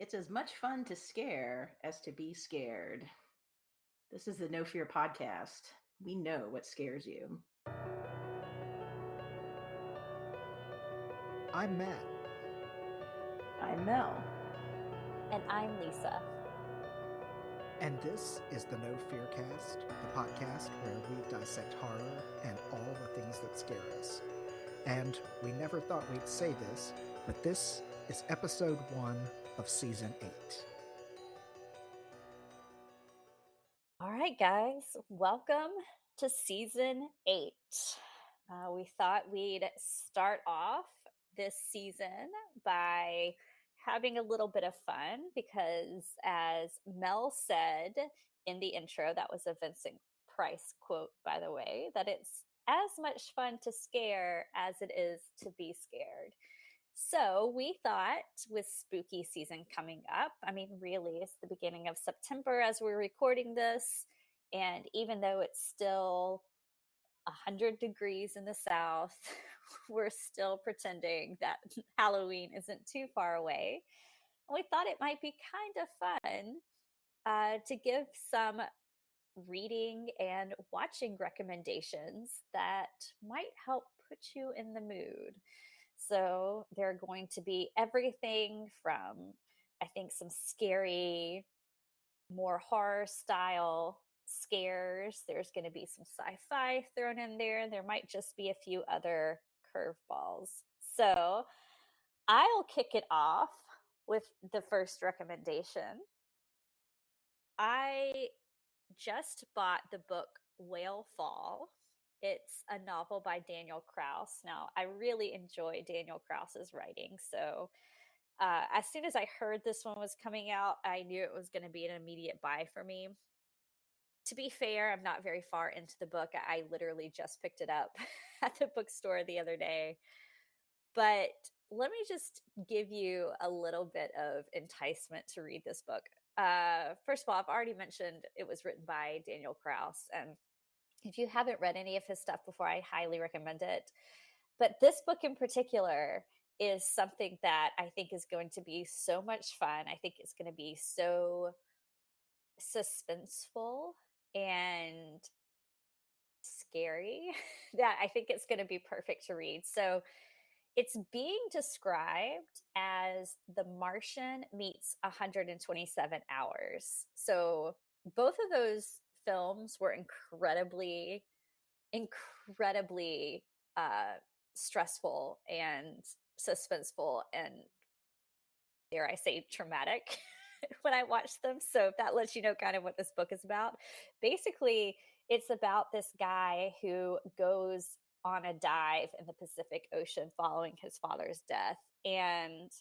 It's as much fun to scare as to be scared. This is the No Fear podcast. We know what scares you. I'm Matt. I'm Mel. And I'm Lisa. And this is the No Fear Cast, the podcast where we dissect horror and all the things that scare us. And we never thought we'd say this, but this is episode 1 of season 8. All right, guys, welcome to season 8. We thought we'd start off this season by having a little bit of fun because, as Mel said in the intro, that was a Vincent Price quote, by the way, that it's as much fun to scare as it is to be scared. So we thought with spooky season coming up, I mean, really, it's the beginning of September as we're recording this. And even though it's still 100 degrees in the South, we're still pretending that Halloween isn't too far away. And we thought it might be kind of fun to give some reading and watching recommendations that might help put you in the mood. So they're going to be everything from, I think, some scary, more horror style scares. There's going to be some sci-fi thrown in there. There might just be a few other curveballs. So I'll kick it off with the first recommendation. I just bought the book Whale Fall. It's a novel by Daniel Kraus. Now, I really enjoy Daniel Kraus's writing, so as soon as I heard this one was coming out, I knew it was going to be an immediate buy for me. To be fair, I'm not very far into the book. I literally just picked it up at the bookstore the other day. But let me just give you a little bit of enticement to read this book. First of all, I've already mentioned it was written by Daniel Kraus, and if you haven't read any of his stuff before, I highly recommend it. But this book in particular is something that I think is going to be so much fun. I think it's going to be so suspenseful and scary that I think it's going to be perfect to read. So it's being described as The Martian meets 127 Hours. So both of those films were incredibly stressful and suspenseful and, dare I say, traumatic when I watched them. So if that lets you know kind of what this book is about. Basically, it's about this guy who goes on a dive in the Pacific Ocean following his father's death. And,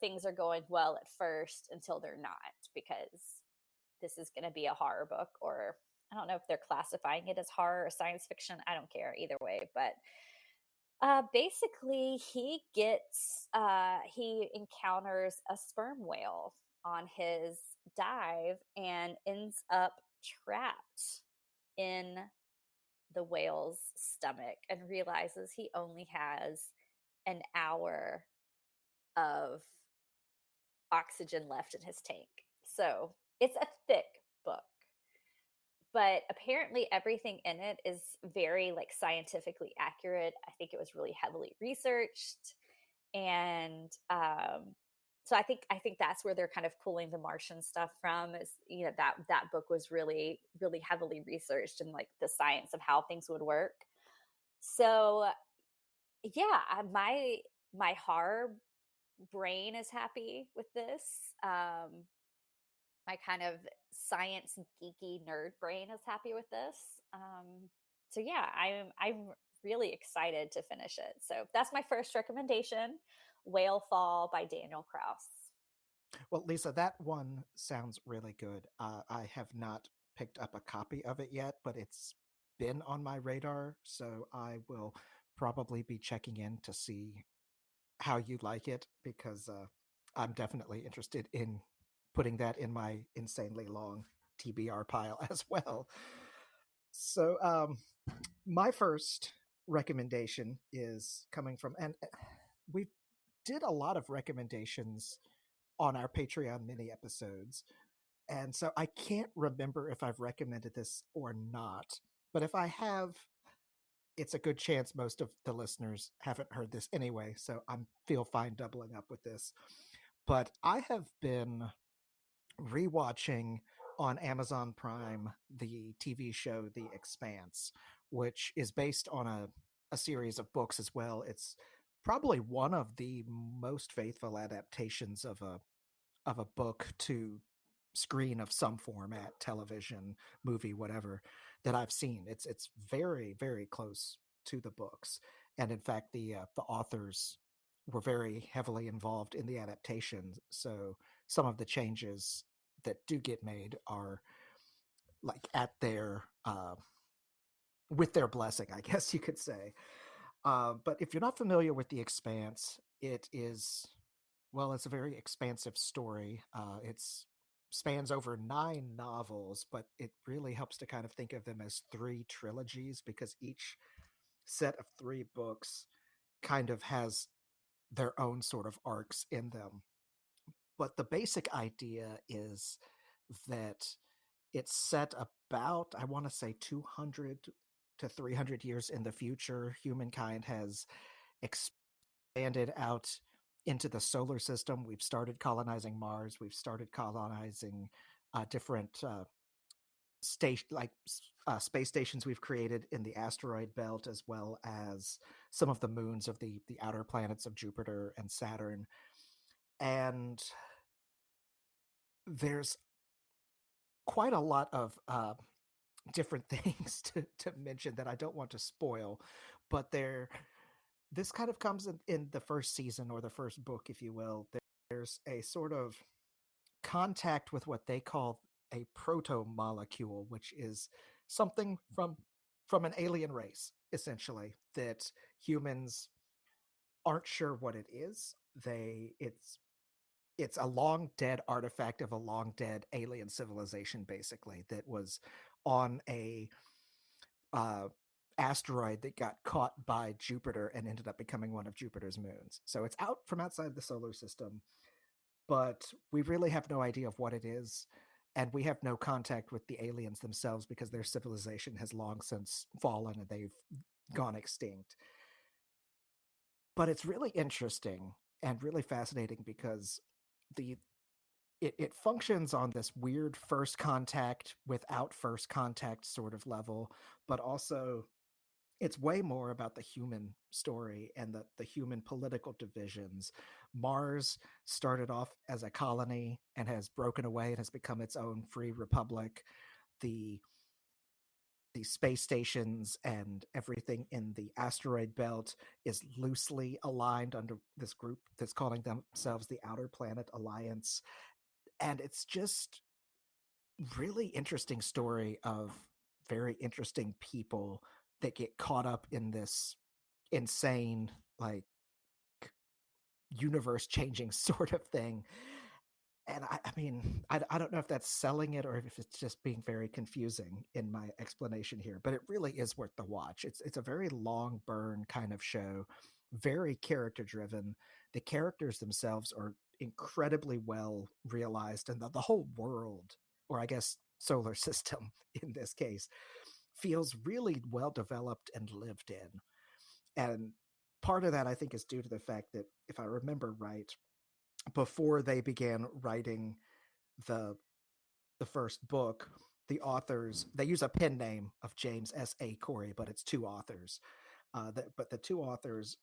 things are going well at first until they're not, because this is going to be a horror book, or I don't know if they're classifying it as horror or science fiction. I don't care either way. But basically, he encounters a sperm whale on his dive and ends up trapped in the whale's stomach and realizes he only has an hour of oxygen left in his tank. So it's a thick book, but apparently everything in it is very scientifically accurate. I think it was really heavily researched. And so I think that's where they're kind of pulling the Martian stuff from, is that book was really, really heavily researched and the science of how things would work. So yeah, my horror brain is happy with this. My kind of science geeky nerd brain is happy with this. So yeah, I'm really excited to finish it. So that's my first recommendation, Whale Fall by Daniel Kraus. Well, Lisa, that one sounds really good. I have not picked up a copy of it yet, but it's been on my radar, so I will probably be checking in to see how you like it, because I'm definitely interested in putting that in my insanely long TBR pile as well. So my first recommendation is coming from, and we did a lot of recommendations on our Patreon mini episodes. And so I can't remember if I've recommended this or not, but if I have, it's a good chance most of the listeners haven't heard this anyway, so I feel fine doubling up with this. But I have been rewatching on Amazon Prime the TV show The Expanse, which is based on a series of books as well. It's probably one of the most faithful adaptations of a book to screen of some format, television, movie, whatever, that I've seen. It's very, very close to the books, and in fact, the authors were very heavily involved in the adaptation. So some of the changes that do get made are like at their with their blessing, I guess you could say. But if you're not familiar with The Expanse, it is, well, it's a very expansive story. It's spans over 9 novels, but it really helps to kind of think of them as 3 trilogies because each set of 3 books kind of has their own sort of arcs in them. But the basic idea is that it's set about, I want to say, 200 to 300 years in the future. Humankind has expanded out into the solar system. We've started colonizing Mars. We've started colonizing different space stations we've created in the asteroid belt, as well as some of the moons of the outer planets of Jupiter and Saturn. And there's quite a lot of different things to mention that I don't want to spoil, but this kind of comes in the first season or the first book, if you will. There's a sort of contact with what they call a proto-molecule, which is something from an alien race, essentially, that humans aren't sure what it is. It's a long dead artifact of a long dead alien civilization, basically, that was on a asteroid that got caught by Jupiter and ended up becoming one of Jupiter's moons. So it's out from outside the solar system, but we really have no idea of what it is. And we have no contact with the aliens themselves because their civilization has long since fallen and they've gone extinct. But it's really interesting and really fascinating because it functions on this weird first contact without first contact sort of level, but also it's way more about the human story and the human political divisions. Mars started off as a colony and has broken away and has become its own free republic. The space stations and everything in the asteroid belt is loosely aligned under this group that's calling themselves the Outer Planet Alliance. And it's just really interesting story of very interesting people that get caught up in this insane, like, universe changing sort of thing. And I mean, I don't know if that's selling it or if it's just being very confusing in my explanation here, but it really is worth the watch. It's a very long burn kind of show, very character driven. The characters themselves are incredibly well realized, and the whole world, or I guess solar system in this case, feels really well developed and lived in. And part of that, I think, is due to the fact that, if I remember right, before they began writing the first book, the authors, they use a pen name of James S.A. Corey, but it's 2 authors. But the 2 authors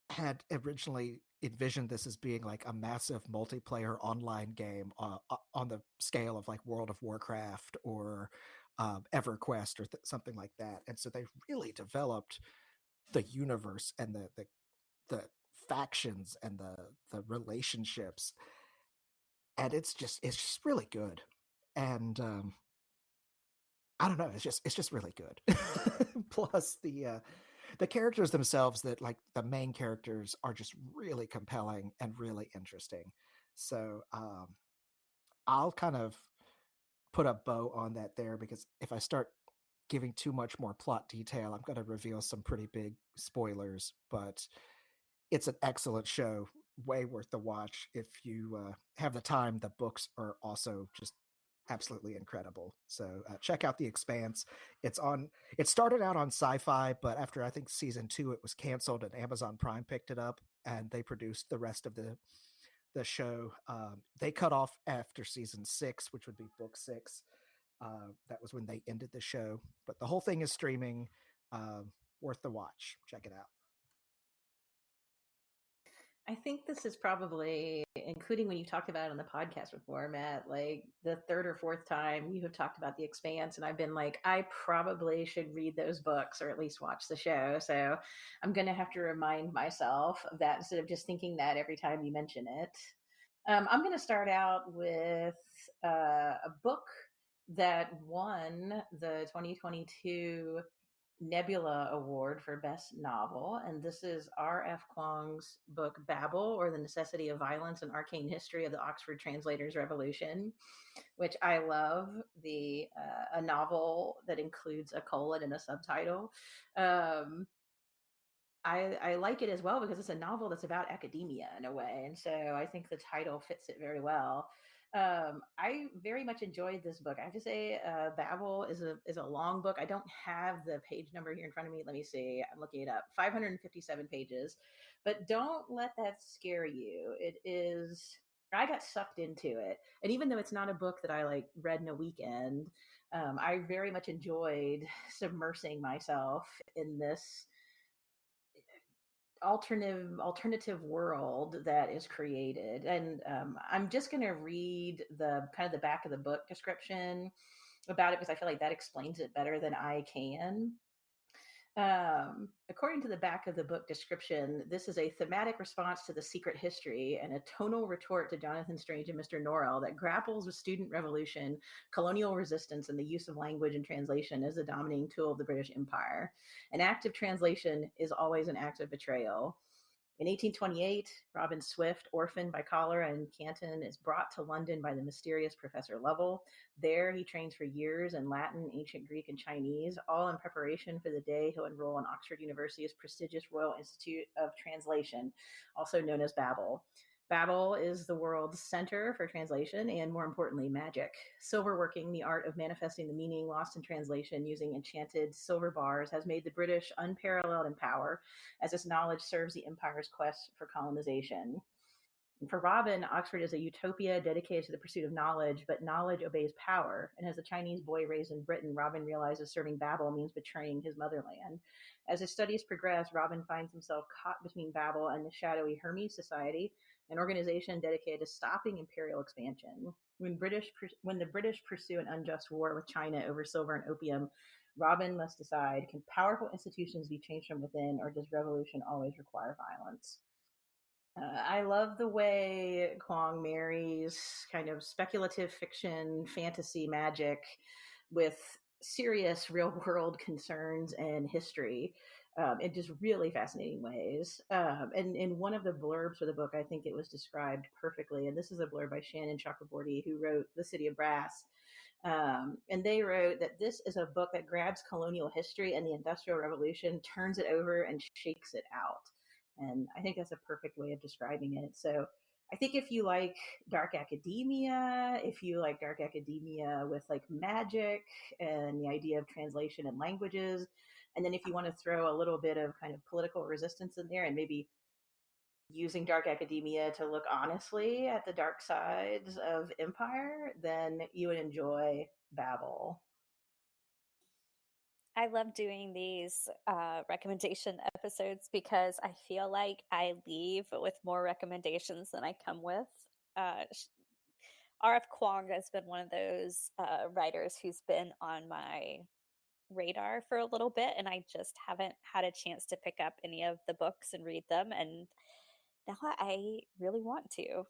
had originally envisioned this as being like a massive multiplayer online game on the scale of like World of Warcraft or EverQuest or something like that. And so they really developed the universe and the factions and the relationships, and it's just really good. And I don't know, it's just really good. Plus the characters themselves, that like the main characters, are just really compelling and really interesting. So I'll kind of put a bow on that there, because if I start giving too much more plot detail, I'm going to reveal some pretty big spoilers. But it's an excellent show way worth the watch if you have the time. The books are also just absolutely incredible. So check out The Expanse. It's on. It started out on Sci-Fi, but after I think season 2, it was canceled, and Amazon Prime picked it up, and they produced the rest of the show. They cut off after season 6, which would be book 6. That was when they ended the show. But the whole thing is streaming. Worth the watch. Check it out. I think this is probably, including when you talked about it on the podcast before, Matt, like the third or fourth time you have talked about The Expanse, and I've been like, I probably should read those books or at least watch the show. So I'm going to have to remind myself of that instead of just thinking that every time you mention it. I'm going to start out with a book that won the 2022 Nebula Award for Best Novel, and this is R.F. Kuang's book Babel, or The Necessity of Violence: An Arcane History of the Oxford Translators' Revolution, which I love. The a novel that includes a colon and a subtitle. I like it as well because it's a novel that's about academia in a way, and so I think the title fits it very well. I very much enjoyed this book. I have to say, Babel is a long book. I don't have the page number here in front of me. Let me see. I'm looking it up. 557 pages, but don't let that scare you. It is. I got sucked into it, and even though it's not a book that I like read in a weekend, I very much enjoyed submersing myself in this alternative world that is created. And I'm just going to read the kind of the back of the book description about it because I feel like that explains it better than I can. According to the back of the book description, this is a thematic response to The Secret History and a tonal retort to Jonathan Strange and Mr. Norrell that grapples with student revolution, colonial resistance, and the use of language and translation as the dominating tool of the British Empire. An act of translation is always an act of betrayal. In 1828, Robin Swift, orphaned by cholera in Canton, is brought to London by the mysterious Professor Lovell. There, he trains for years in Latin, ancient Greek, and Chinese, all in preparation for the day he'll enroll in Oxford University's prestigious Royal Institute of Translation, also known as Babel. Babel is the world's center for translation and, more importantly, magic. Silverworking, the art of manifesting the meaning lost in translation using enchanted silver bars, has made the British unparalleled in power as its knowledge serves the empire's quest for colonization. And for Robin, Oxford is a utopia dedicated to the pursuit of knowledge, but knowledge obeys power. And as a Chinese boy raised in Britain, Robin realizes serving Babel means betraying his motherland. As his studies progress, Robin finds himself caught between Babel and the shadowy Hermes Society, an organization dedicated to stopping imperial expansion. When the British pursue an unjust war with China over silver and opium, Robin must decide, can powerful institutions be changed from within, or does revolution always require violence? I love the way Kuang marries kind of speculative fiction, fantasy, magic with serious real world concerns and history in just really fascinating ways. And in one of the blurbs for the book, I think it was described perfectly. And this is a blurb by Shannon Chakraborty, who wrote The City of Brass. And they wrote that this is a book that grabs colonial history and the Industrial Revolution, turns it over, and shakes it out. And I think that's a perfect way of describing it. So I think if you like dark academia, if you like dark academia with like magic and the idea of translation and languages, and then if you want to throw a little bit of kind of political resistance in there and maybe using dark academia to look honestly at the dark sides of empire, then you would enjoy Babel. I love doing these recommendation episodes because I feel like I leave with more recommendations than I come with. R.F. Kuang has been one of those writers who's been on my radar for a little bit, and I just haven't had a chance to pick up any of the books and read them, and now I really want to.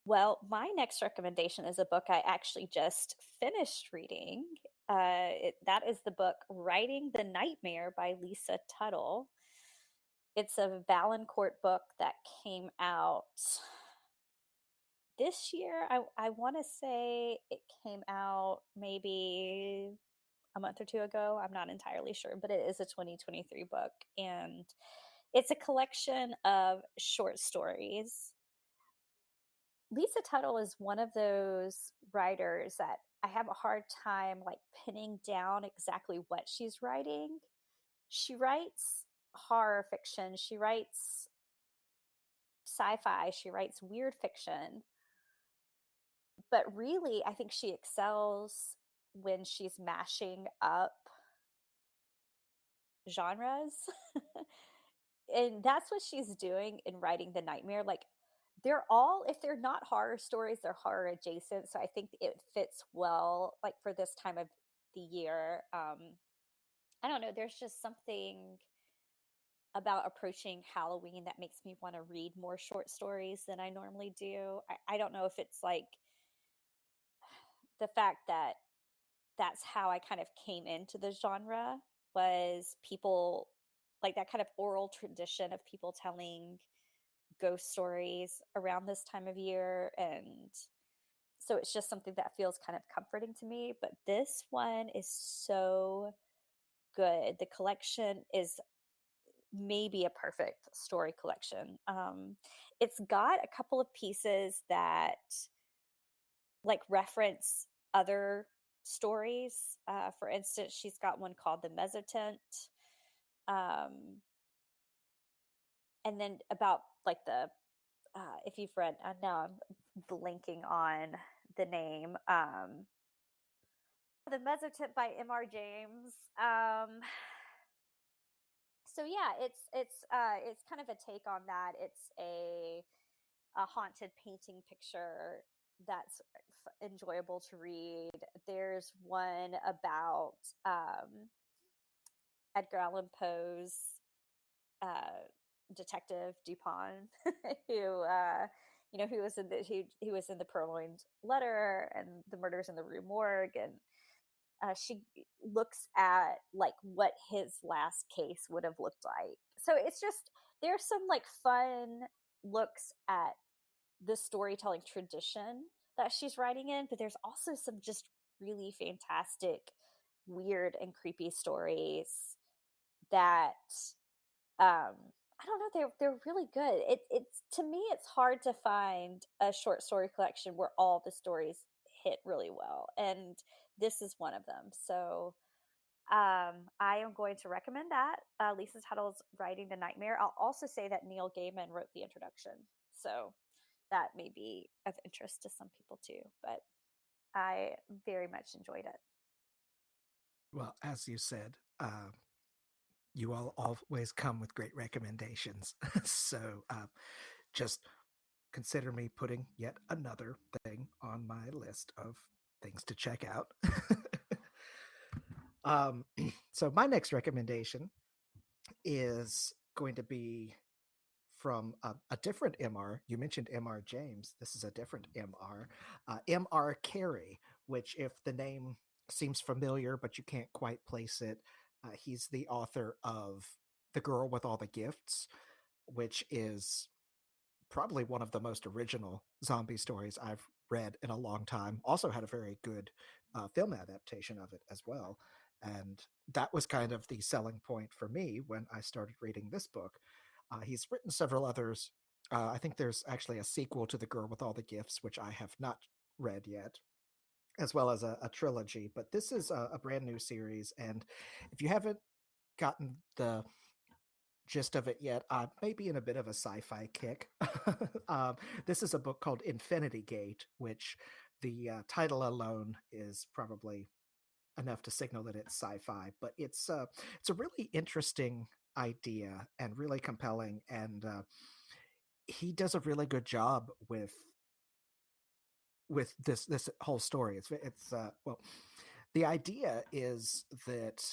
Well, my next recommendation is a book I actually just finished reading. That is the book Writing the Nightmare by Lisa Tuttle. It's a Valancourt book that came out this year. I want to say it came out maybe a month or two ago. I'm not entirely sure, but it is a 2023 book. And It's a collection of short stories. Lisa Tuttle is one of those writers that I have a hard time like pinning down exactly what she's writing. She writes horror fiction, she writes sci-fi, she writes weird fiction, but really I think she excels when she's mashing up genres. And that's what she's doing in writing The Nightmare. Like they're all, if they're not horror stories, they're horror adjacent. So I think it fits well like for this time of the year. I don't know, there's just something about approaching Halloween that makes me want to read more short stories than I normally do. I don't know if it's like the fact that that's how I kind of came into the genre was people like that kind of oral tradition of people telling ghost stories around this time of year. And so it's just something that feels kind of comforting to me. But this one is so good. The collection is maybe a perfect story collection. It's got a couple of pieces that like reference other stories. For instance, she's got one called The Mesotent. Um, and then about like the if you've read, now I'm blinking on the name. The Mesotent by M.R. James. So yeah, it's kind of a take on that. It's a haunted painting picture that's enjoyable to read. There's one about Edgar Allan Poe's uh, detective Dupin, who who was in who was in the Purloined Letter and the Murders in the Rue Morgue, and she looks at like what his last case would have looked like. So it's just there's some like fun looks at the storytelling tradition that she's writing in, but there's also some just really fantastic, weird and creepy stories that I don't know, they're really good. It's to me it's hard to find a short story collection where all the stories hit really well, and this is one of them. So I am going to recommend that. Lisa Tuttle's writing The Nightmare. I'll also say that Neil Gaiman wrote the introduction, so that may be of interest to some people too. But I very much enjoyed it. Well, as you said, you all always come with great recommendations. So just consider me putting yet another thing on my list of things to check out. So my next recommendation is going to be from a different MR. You mentioned MR James. This is a different MR. MR Carey, which, if the name seems familiar, but you can't quite place it, he's the author of The Girl with All the Gifts, which is probably one of the most original zombie stories I've read in a long time. Also had a very good film adaptation of it as well. And that was kind of the selling point for me when I started reading this book. He's written several others. I think there's actually a sequel to The Girl with All the Gifts, which I have not read yet, as well as a trilogy. But this is a brand new series. And if you haven't gotten the gist of it yet, maybe in a bit of a sci-fi kick. This is a book called Infinity Gate, which the title alone is probably enough to signal that it's sci-fi. But it's a really interesting idea and really compelling, and he does a really good job with this whole story. It's well, the idea is that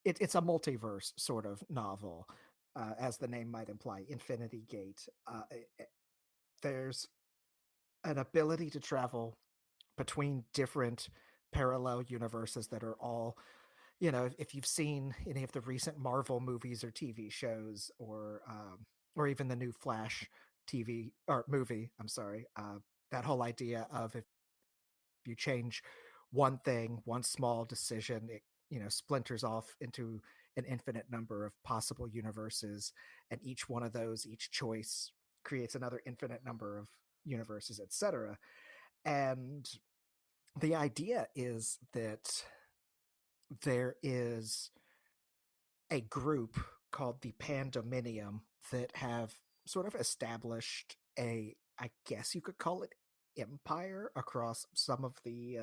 it's a multiverse sort of novel, as the name might imply, Infinity Gate. There's an ability to travel between different parallel universes that are all, if you've seen any of the recent Marvel movies or TV shows, or even the new Flash TV or movie, I'm sorry, that whole idea of if you change one thing, one small decision, it splinters off into an infinite number of possible universes, and each one of those, each choice creates another infinite number of universes, etc. And the idea is that there is a group called the Pandominium that have sort of established a, I guess you could call it, empire across some of the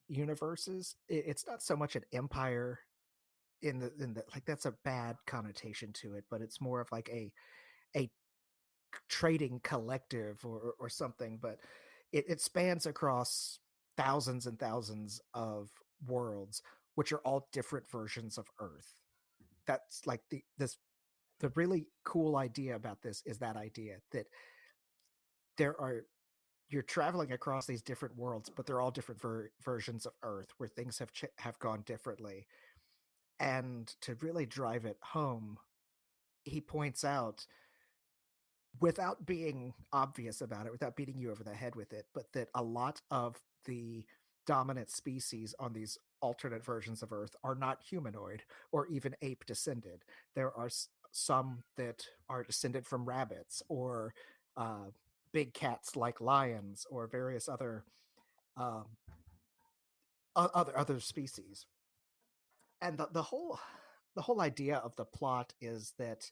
universes. It's not so much an empire in the like, that's a bad connotation to it, but it's more of like a trading collective or something. But it spans across thousands and thousands of worlds, which are all different versions of Earth. That's like the really cool idea about this is that idea that there are you're traveling across these different worlds, but they're all different versions of Earth where things have gone differently. And to really drive it home, he points out, without being obvious about it, without beating you over the head with it, but that a lot of the dominant species on these alternate versions of Earth are not humanoid or even ape descended. There are some that are descended from rabbits or uh, big cats like lions or various um, other species. And the whole idea of the plot is that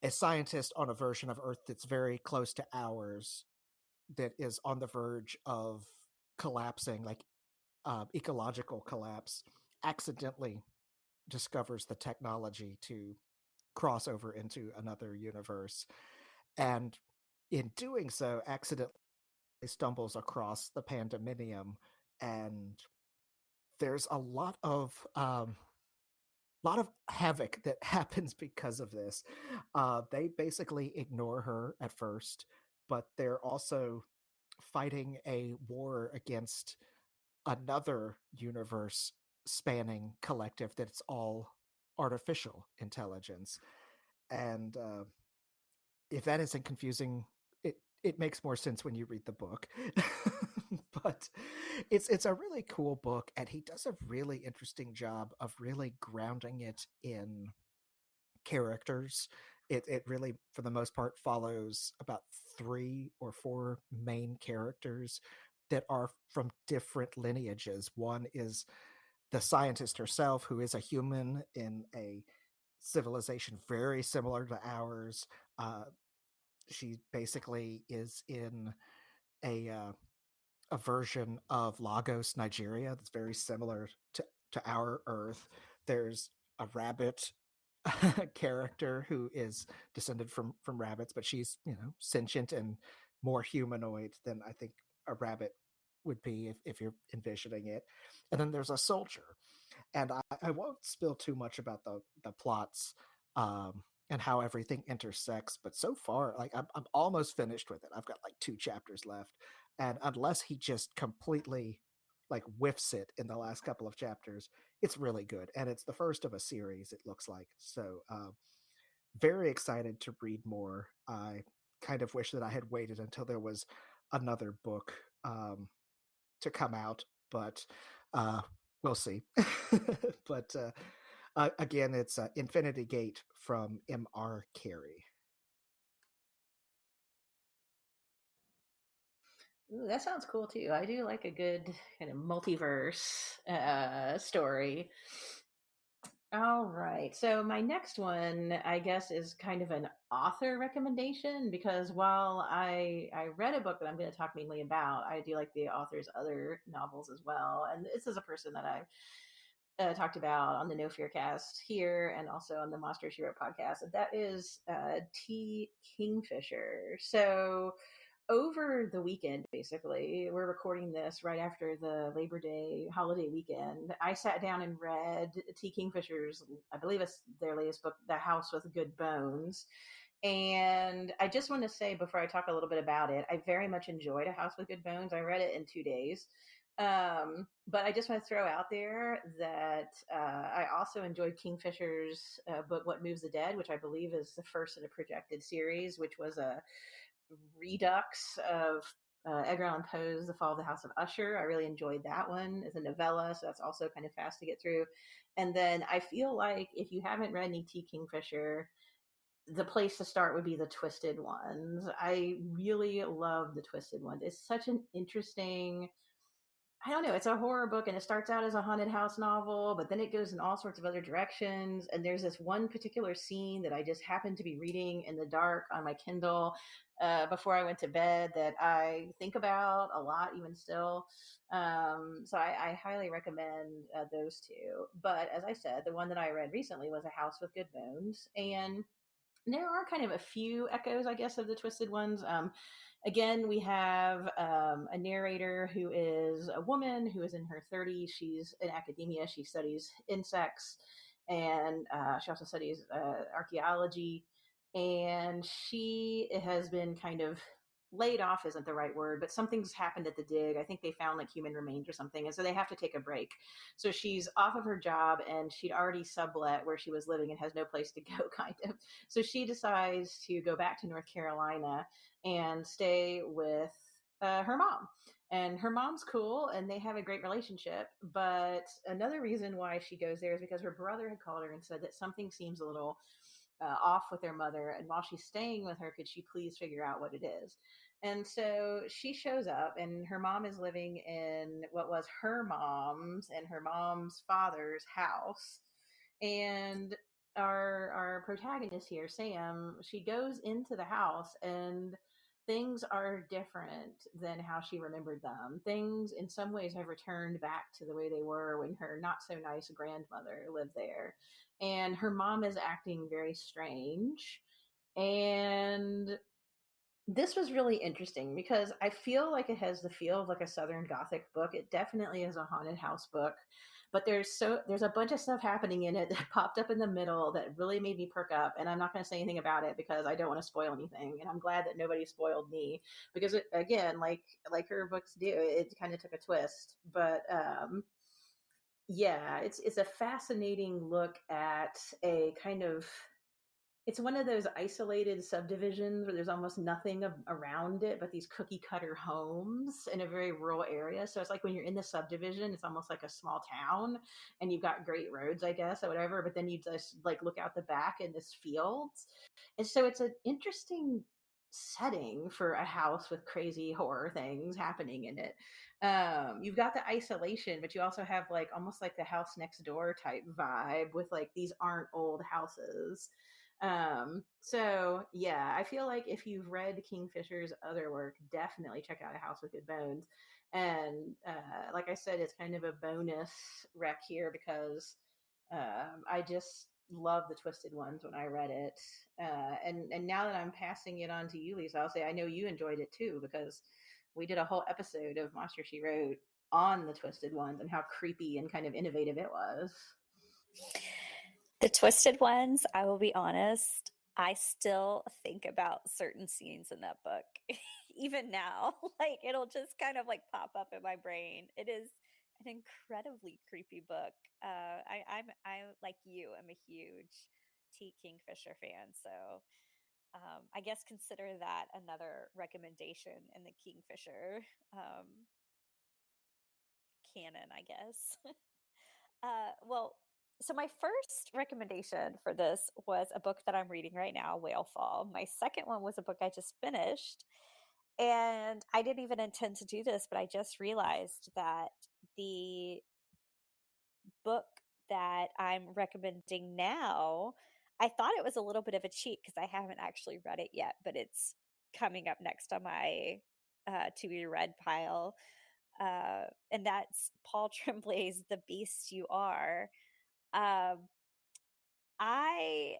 a scientist on a version of Earth that's very close to ours, that is on the verge of collapsing, like ecological collapse, accidentally discovers the technology to cross over into another universe. And in doing so, accidentally stumbles across the Pandominium. And there's a lot of havoc that happens because of this. They basically ignore her at first, but they're also fighting a war against another universe spanning collective that's all artificial intelligence. And if that isn't confusing, it makes more sense when you read the book. But it's a really cool book, and he does a really interesting job of really grounding it in characters. It really, for the most part, follows about 3 or 4 main characters that are from different lineages. One is the scientist herself, who is a human in a civilization very similar to ours. She basically is in a uh, a version of Lagos, Nigeria, that's very similar to our Earth. There's a rabbit character who is descended from rabbits, but she's, sentient and more humanoid than I think a rabbit would be if you're envisioning it. And then there's a soldier, and I won't spill too much about the plots and how everything intersects. But so far, like I'm almost finished with it. I've got like 2 chapters left, and unless he just completely like whiffs it in the last couple of chapters, it's really good. And it's the first of a series, it looks like. So very excited to read more. I kind of wish that I had waited until there was another book to come out, but uh, we'll see. But again, it's Infinity Gate from M.R. Carey. Ooh, that sounds cool too. I do like a good kind of multiverse story. All right. So my next one, I guess, is kind of an author recommendation because while I read a book that I'm going to talk mainly about, I do like the author's other novels as well. And this is a person that I've talked about on the No Fear cast here and also on the Monster She Wrote podcast. And that is T. Kingfisher. So over the weekend, basically, we're recording this right after the Labor Day holiday weekend. I sat down and read T. Kingfisher's, I believe it's their latest book, The House with Good Bones. And I just want to say before I talk a little bit about it, I very much enjoyed A House with Good Bones. I read it in 2 days. But I just want to throw out there that I also enjoyed Kingfisher's book, What Moves the Dead, which I believe is the first in a projected series, which was a redux of Edgar Allan Poe's The Fall of the House of Usher. I really enjoyed that one as a novella, so that's also kind of fast to get through. And then I feel like if you haven't read any T. Kingfisher, the place to start would be the Twisted Ones. I really love the Twisted Ones. It's such an interesting, I don't know, it's a horror book and it starts out as a haunted house novel, but then it goes in all sorts of other directions. And there's this one particular scene that I just happened to be reading in the dark on my Kindle before I went to bed that I think about a lot, even still. So I highly recommend those two. But as I said, the one that I read recently was A House with Good Bones. And there are kind of a few echoes, I guess, of the Twisted Ones. Again, we have a narrator who is a woman who is in her 30s. She's in academia. She studies insects, and she also studies archaeology. And she has been kind of laid off isn't the right word, but something's happened at the dig. I think they found like human remains or something, and so they have to take a break. So she's off of her job, and she'd already sublet where she was living and has no place to go, kind of. So she decides to go back to North Carolina and stay with her mom. And her mom's cool and they have a great relationship. But another reason why she goes there is because her brother had called her and said that something seems a little off with their mother. And while she's staying with her, could she please figure out what it is? And so she shows up, and her mom is living in what was her mom's and her mom's father's house. And our protagonist here, Sam, she goes into the house and things are different than how she remembered them. Things in some ways have returned back to the way they were when her not so nice grandmother lived there. And her mom is acting very strange. And this was really interesting because I feel like it has the feel of like a Southern Gothic book. It definitely is a haunted house book, but there's a bunch of stuff happening in it that popped up in the middle that really made me perk up. And I'm not going to say anything about it because I don't want to spoil anything. And I'm glad that nobody spoiled me because it, again, like her books do, it kind of took a twist. But yeah, it's a fascinating look at a kind of, it's one of those isolated subdivisions where there's almost nothing around it but these cookie cutter homes in a very rural area. So it's like when you're in the subdivision, it's almost like a small town and you've got great roads, I guess, or whatever, but then you just like look out the back in this fields. And so it's an interesting setting for a house with crazy horror things happening in it. You've got the isolation, but you also have like almost like the house next door type vibe with like these aren't old houses. So yeah, I feel like if you've read Kingfisher's other work, definitely check out A House with Good Bones. And like I said, it's kind of a bonus rec here because I just love the Twisted Ones when I read it. And now that I'm passing it on to you, Lisa, I'll say I know you enjoyed it too because we did a whole episode of Monster She Wrote on the Twisted Ones and how creepy and kind of innovative it was. The Twisted Ones, I will be honest, I still think about certain scenes in that book. Even now, like it'll just kind of like pop up in my brain. It is an incredibly creepy book. I like you. I'm a huge T. Kingfisher fan, so I guess consider that another recommendation in the Kingfisher canon. I guess. Well, so my first recommendation for this was a book that I'm reading right now, Whale Fall. My second one was a book I just finished. And I didn't even intend to do this, but I just realized that the book that I'm recommending now, I thought it was a little bit of a cheat because I haven't actually read it yet, but it's coming up next on my to be read pile. And that's Paul Tremblay's The Beast You Are. Um, I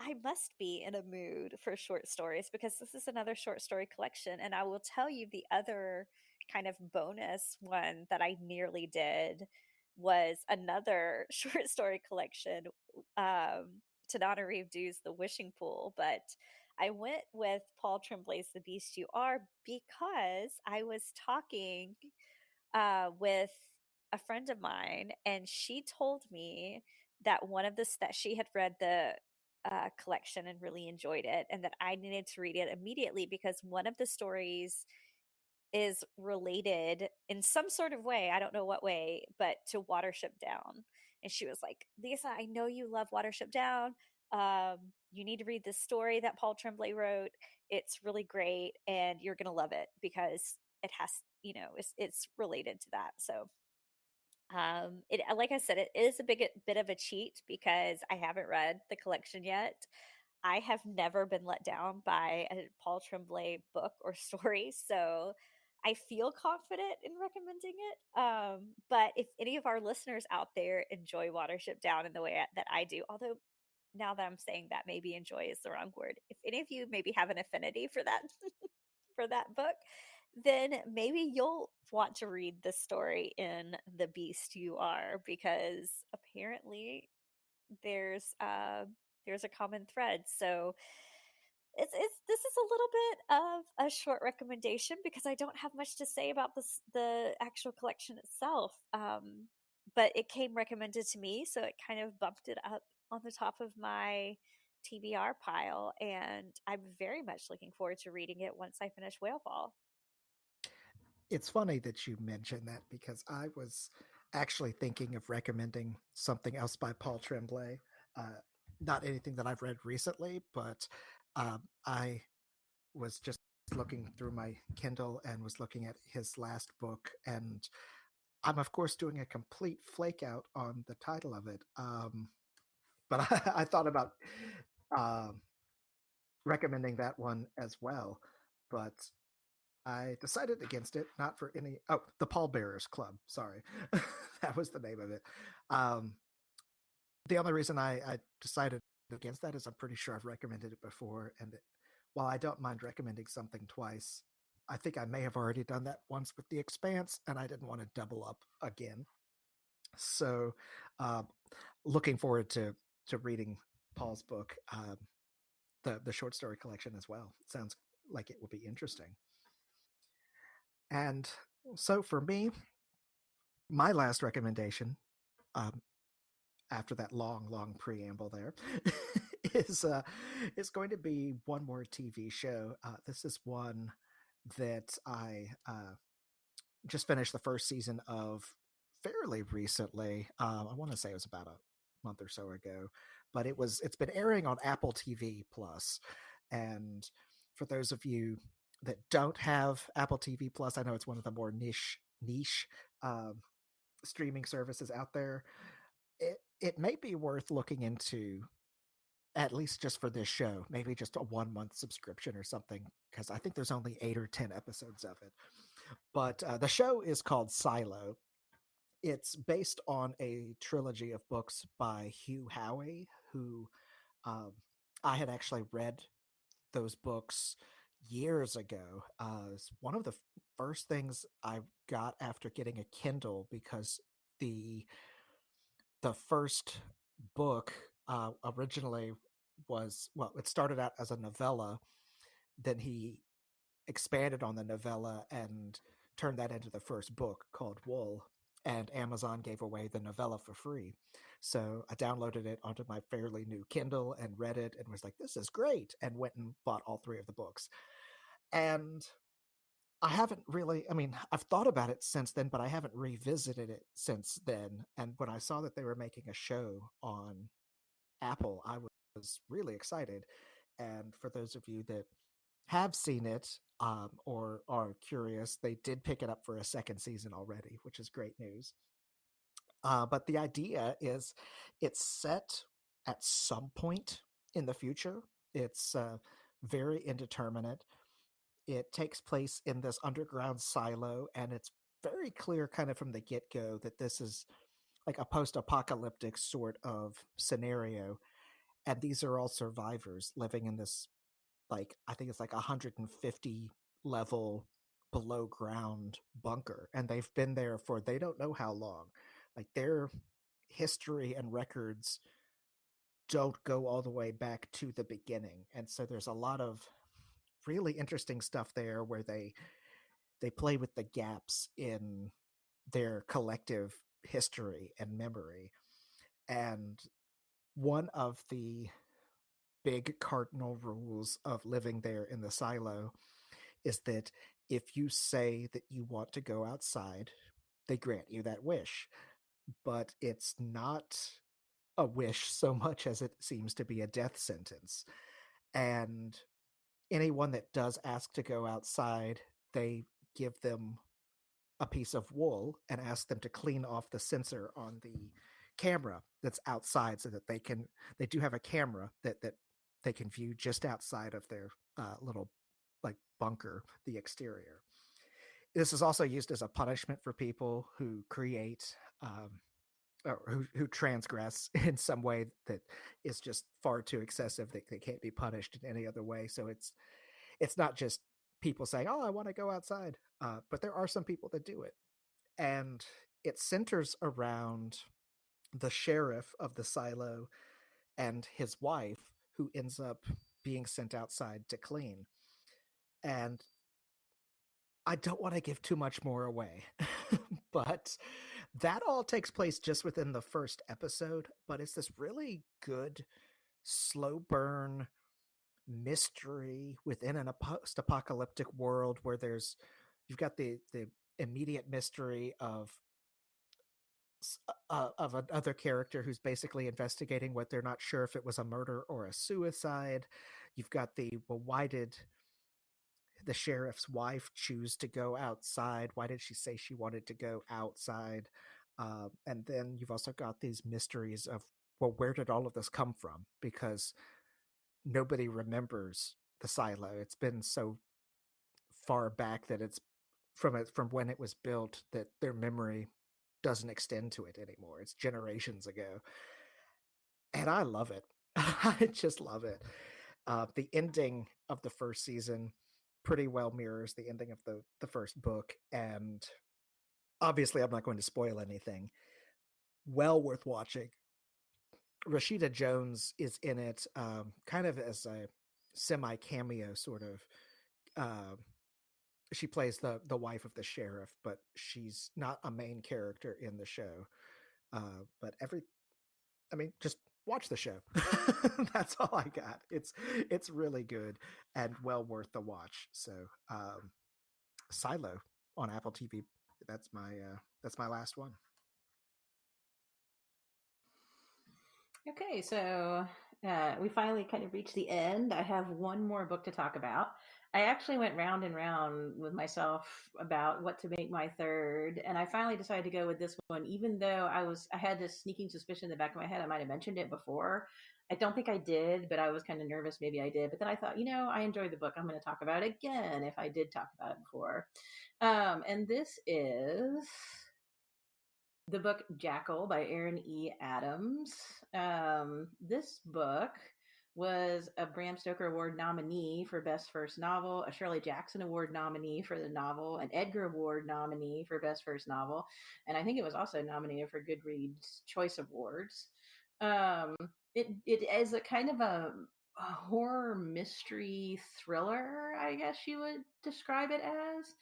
I must be in a mood for short stories because this is another short story collection, and I will tell you the other kind of bonus one that I nearly did was another short story collection, Tananarive Dew's The Wishing Pool, but I went with Paul Tremblay's The Beast You Are because I was talking with a friend of mine, and she told me that one of the that she had read collection and really enjoyed it, and that I needed to read it immediately because one of the stories is related in some sort of way, I don't know what way, but to Watership Down. And she was like, Lisa, I know you love Watership Down. You need to read this story that Paul Tremblay wrote. It's really great, and you're gonna love it because it has, it's related to that. So it like I said, it is a bit of a cheat because I haven't read the collection yet. I have never been let down by a Paul Tremblay book or story, so I feel confident in recommending it. But if any of our listeners out there enjoy Watership Down in the way that I do, although now that I'm saying that, maybe enjoy is the wrong word. If any of you maybe have an affinity for that for that book, then maybe you'll want to read the story in The Beast You Are, because apparently there's uh there's a common thread. So it's this is a little bit of a short recommendation because I don't have much to say about the actual collection itself. But it came recommended to me, so it kind of bumped it up on the top of my TBR pile, and I'm very much looking forward to reading it once I finish Whalefall. It's funny that you mentioned that because I was actually thinking of recommending something else by Paul Tremblay. Not anything that I've read recently, but I was just looking through my Kindle and was looking at his last book, and I'm of course doing a complete flake out on the title of it. But I thought about um, recommending that one as well, but I decided against it, not for any. Oh, the Pallbearers Club. Sorry, that was the name of it. Um, the only reason I decided against that is I'm pretty sure I've recommended it before, and while I don't mind recommending something twice, I think I may have already done that once with The Expanse, and I didn't want to double up again. So, uh, looking forward to reading Paul's book, the short story collection as well. Sounds like it will be interesting. And so for me, my last recommendation, um, after that long preamble there, is is going to be one more TV show. This is one that I just finished the first season of fairly recently. I want to say it was about a month or so ago, but it's been airing on Apple TV Plus. And for those of you that don't have Apple TV Plus, I know it's one of the more niche um, streaming services out there. It may be worth looking into, at least just for this show, maybe just a 1 month subscription or something, because I think there's only 8 or 10 episodes of it. But the show is called Silo. It's based on a trilogy of books by Hugh Howey, who um, I had actually read those books years ago. It's one of the first things I got after getting a Kindle, because the the first book originally was, well, it started out as a novella. Then he expanded on the novella and turned that into the first book called Wool. And Amazon gave away the novella for free. So I downloaded it onto my fairly new Kindle and read it and was like, this is great. And went and bought all three of the books. And I haven't really, I mean, I've thought about it since then, but I haven't revisited it since then. And when I saw that they were making a show on Apple, I was really excited. And for those of you that have seen it, or are curious, they did pick it up for a second season already, which is great news. But the idea is it's set at some point in the future. It's very indeterminate. It takes place in this underground silo, and it's very clear, kind of from the get go, that this is like a post apocalyptic sort of scenario. And these are all survivors living in this, like, I think it's like 150 level below ground bunker, and they've been there for they don't know how long. Like, their history and records don't go all the way back to the beginning, and so there's a lot of really interesting stuff there where they play with the gaps in their collective history and memory. And one of the big cardinal rules of living there in the silo is that if you say that you want to go outside, they grant you that wish. But it's not a wish so much as it seems to be a death sentence. And anyone that does ask to go outside, they give them a piece of wool and ask them to clean off the sensor on the camera that's outside so that they do have a camera that they can view just outside of their little like bunker, the exterior. This is also used as a punishment for people who create or who transgress in some way that is just far too excessive that they can't be punished in any other way. So it's not just people saying, "Oh, I want to go outside," but there are some people that do it, and it centers around the sheriff of the silo and his wife, who ends up being sent outside to clean. And I don't want to give too much more away, but that all takes place just within the first episode. But it's this really good, slow burn mystery within a post-apocalyptic world where you've got the immediate mystery of another character who's basically investigating what they're not sure if it was a murder or a suicide. You've got why did the sheriff's wife choose to go outside? Why did she say she wanted to go outside? And then you've also got these mysteries of, well, where did all of this come from? Because nobody remembers the silo. It's been so far back that it's from when it was built that their memory doesn't extend to it anymore. It's generations ago. And I love it. I just love it. The ending of the first season pretty well mirrors the ending of the first book. And obviously, I'm not going to spoil anything. Well worth watching. Rashida Jones is in it kind of as a semi cameo, sort of. She plays the wife of the sheriff, but she's not a main character in the show. But just watch the show. That's all I got. It's really good and well worth the watch. So Silo on Apple TV. That's my last one. Okay, so we finally kind of reached the end. I have one more book to talk about. I actually went round and round with myself about what to make my third, and I finally decided to go with this one, even though I had this sneaking suspicion in the back of my head I might have mentioned it before. I don't think I did, but I was kind of nervous maybe I did. But then I thought, I enjoyed the book. I'm going to talk about it again if I did talk about it before. And this is the book Jackal by Aaron E. Adams. This book was a Bram Stoker Award nominee for Best First Novel, a Shirley Jackson Award nominee for the novel, an Edgar Award nominee for Best First Novel, and I think it was also nominated for Goodreads Choice Awards. It is a kind of a horror mystery thriller, I guess you would describe it as.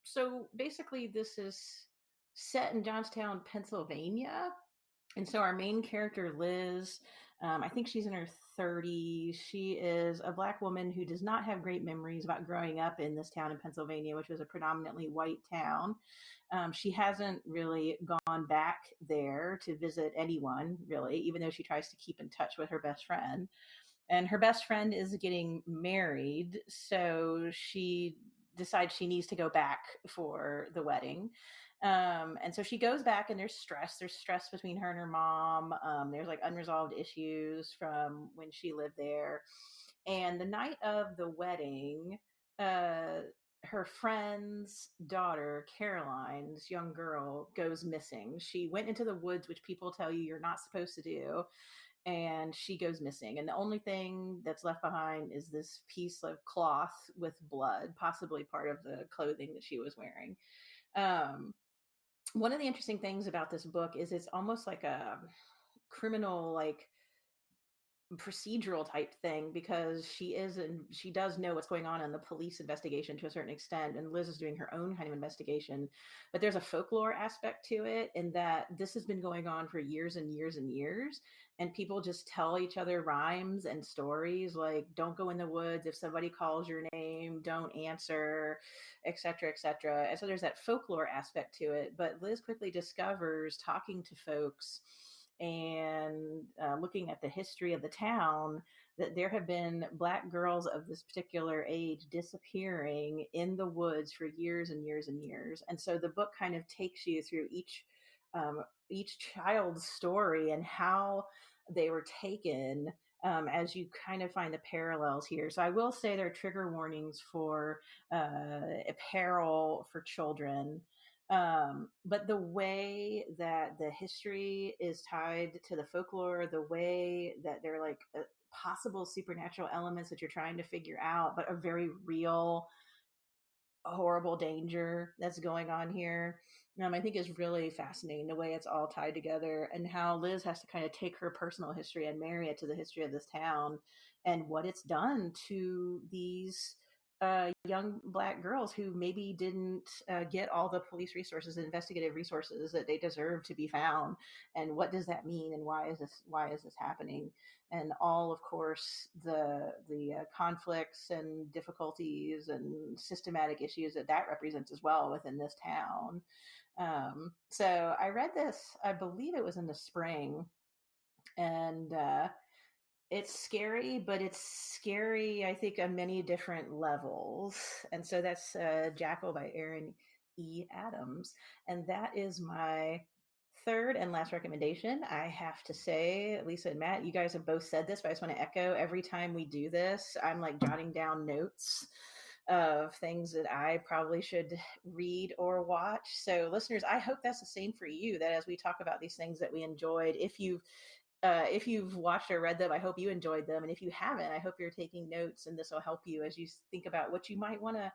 So basically, this is set in Johnstown, Pennsylvania. And so our main character, Liz, I think she's in her 30s. She is a Black woman who does not have great memories about growing up in this town in Pennsylvania, which was a predominantly white town. She hasn't really gone back there to visit anyone, really, even though she tries to keep in touch with her best friend. And her best friend is getting married, so she decides she needs to go back for the wedding. And so she goes back, and there's stress. There's stress between her and her mom. There's like unresolved issues from when she lived there. And the night of the wedding, her friend's daughter, Caroline's young girl, goes missing. She went into the woods, which people tell you you're not supposed to do, and she goes missing. And the only thing that's left behind is this piece of cloth with blood, possibly part of the clothing that she was wearing. One of the interesting things about this book is it's almost like a criminal, like procedural type thing because she does know what's going on in the police investigation to a certain extent, and Liz is doing her own kind of investigation. But there's a folklore aspect to it in that this has been going on for years and years and years, and people just tell each other rhymes and stories like don't go in the woods, if somebody calls your name don't answer, etc., etc. And so there's that folklore aspect to it. But Liz quickly discovers, talking to folks and looking at the history of the town, that there have been Black girls of this particular age disappearing in the woods for years and years and years. And so the book kind of takes you through each child's story and how they were taken, as you kind of find the parallels here. So I will say there are trigger warnings for apparel for children, but the way that the history is tied to the folklore, the way that they're like possible supernatural elements that you're trying to figure out, but a very real, horrible danger that's going on here, I think is really fascinating the way it's all tied together, and how Liz has to kind of take her personal history and marry it to the history of this town and what it's done to these young Black girls who maybe didn't get all the police resources and investigative resources that they deserve to be found. And what does that mean, and why is this happening? And all, of course, the conflicts and difficulties and systematic issues that represents as well within this town. So I read this, I believe it was in the spring, and it's scary, but it's scary, I think, on many different levels. And so that's Jackal by Aaron E. Adams. And that is my third and last recommendation. I have to say, Lisa and Matt, you guys have both said this, but I just want to echo, every time we do this, I'm like jotting down notes of things that I probably should read or watch. So listeners, I hope that's the same for you, that as we talk about these things that we enjoyed, if you've watched or read them, I hope you enjoyed them. And if you haven't, I hope you're taking notes, and this will help you as you think about what you might want to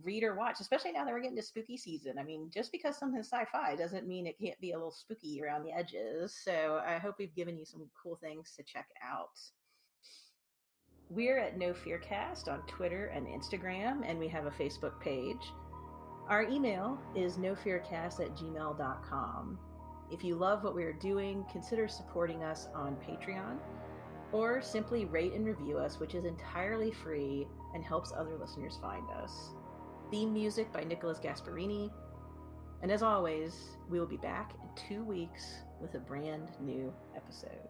read or watch, especially now that we're getting to spooky season. I mean, just because something's sci-fi doesn't mean it can't be a little spooky around the edges. So I hope we've given you some cool things to check out. We're at No Fear Cast on Twitter and Instagram, and we have a Facebook page. Our email is nofearcast@gmail.com. If you love what we are doing, consider supporting us on Patreon, or simply rate and review us, which is entirely free and helps other listeners find us. Theme music by Nicholas Gasparini. And as always, we will be back in 2 weeks with a brand new episode.